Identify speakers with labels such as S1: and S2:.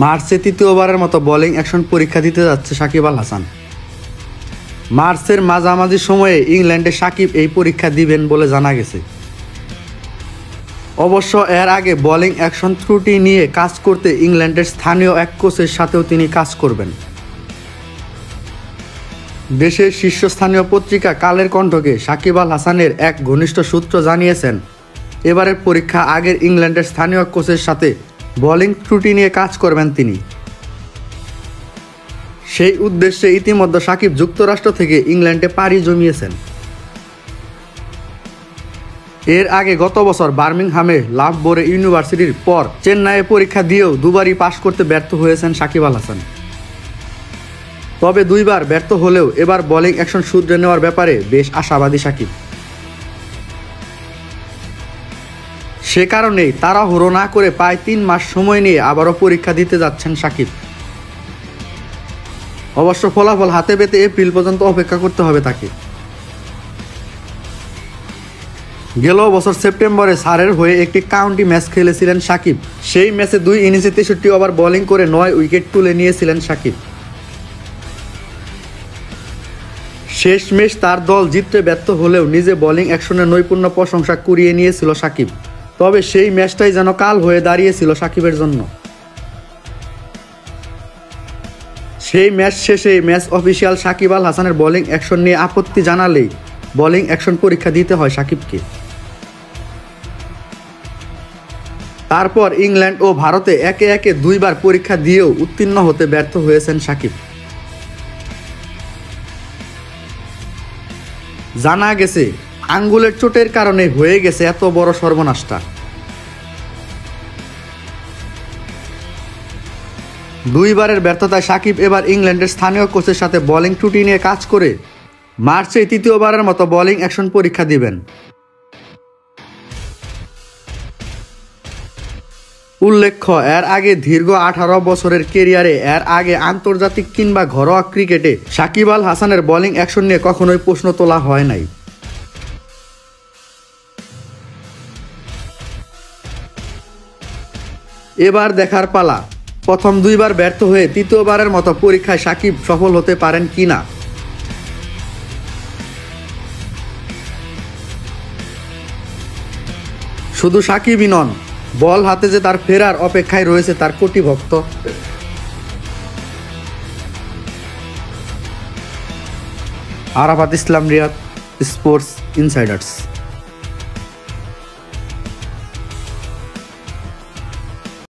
S1: মার্চে তৃতীয়বারের মতো বোলিং অ্যাকশন পরীক্ষা দিতে যাচ্ছে সাকিব আল হাসান। মার্চের মাঝামাঝি সময়ে ইংল্যান্ডে সাকিব এই পরীক্ষা দিবেন বলে জানা গেছে। অবশ্য এর আগে বোলিং অ্যাকশন ত্রুটি নিয়ে কাজ করতে ইংল্যান্ডের স্থানীয় এক কোচের সাথেও তিনি কাজ করবেন। দেশের শীর্ষস্থানীয় পত্রিকা কালের কণ্ঠকে সাকিব আল হাসানের এক ঘনিষ্ঠ সূত্র জানিয়েছেন, এবারের পরীক্ষা আগের ইংল্যান্ডের স্থানীয় কোচের সাথে বোলিং ত্রুটি নিয়ে কাজ করবেন তিনি। সেই উদ্দেশ্যে ইতিমধ্যে সাকিব যুক্তরাষ্ট্র থেকে ইংল্যান্ডে পাড়ি জমিয়েছেন। এর আগে গত বছর বার্মিংহামে লাভবোরে ইউনিভার্সিটির পর চেন্নাইয়ে পরীক্ষা দিয়েও দুবারই পাশ করতে ব্যর্থ হয়েছেন সাকিব আল হাসান। তবে দুইবার ব্যর্থ হলেও এবার বোলিং অ্যাকশন শুধরে নেওয়ার ব্যাপারে বেশ আশাবাদী সাকিব। সে কারণেই তাড়াহুড়ো না করে প্রায় 3 মাস সময় নিয়ে আবারও পরীক্ষা দিতে যাচ্ছেন সাকিব। অবশ্য ফলাফল হাতে পেতে এপ্রিল পর্যন্ত অপেক্ষা করতে হবে তাকে। গেল বছর সেপ্টেম্বরে সারের হয়ে একটি কাউন্টি ম্যাচ খেলেছিলেন সাকিব। সেই ম্যাচে 2 ইনিংসে 63 ওভার বোলিং করে 9 উইকেট তুলে নিয়েছিলেন সাকিব। শেষমেশ তার দল জিততে ব্যর্থ হলেও নিজে বোলিং অ্যাকশনের নৈপুণ্য প্রশংসা কুড়িয়ে নিয়েছিল সাকিব। তবে সেই ম্যাচটাই যেন কাল হয়ে দাঁড়িয়েছিল সাকিবের জন্য। সেই ম্যাচ শেষে ম্যাচ অফিসিয়াল সাকিব আল হাসানের বোলিং অ্যাকশন নিয়ে আপত্তি জানালেই বোলিং অ্যাকশন পরীক্ষা দিতে হয় সাকিবকে। তারপর ইংল্যান্ড ও ভারতে একে একে 2 বার পরীক্ষা দিয়েও উত্তীর্ণ হতে ব্যর্থ হয়েছেন সাকিব। জানা গেছে আঙ্গুলের চোটের কারণে হয়ে গেছে এত বড় সর্বনাশটা। 2 বারের ব্যর্থতায় সাকিব এবার ইংল্যান্ডের স্থানীয় কোচের সাথে বোলিং ত্রুটি নিয়ে কাজ করে মার্চে তৃতীয়বারের মতো বোলিং অ্যাকশন পরীক্ষা দিবেন। উল্লেখ্য, এর আগে দীর্ঘ 18 বছরের ক্যারিয়ারে এর আগে আন্তর্জাতিক কিংবা ঘরোয়া ক্রিকেটে সাকিব আল হাসানের বোলিং অ্যাকশন নিয়ে কখনোই প্রশ্ন তোলা হয় নাই। এবার দেখার পালা, প্রথম 2 বার ব্যর্থ হয়ে তৃতীয়বারের মতো পরীক্ষায় সাকিব সফল হতে পারেন কিনা। শুধু সাকিবই নন, বল হাতে যে তার ফেরার অপেক্ষায় রয়েছে তার কোটি ভক্ত। আরাফাত ইসলাম রিয়াদ, স্পোর্টস ইনসাইডার্স।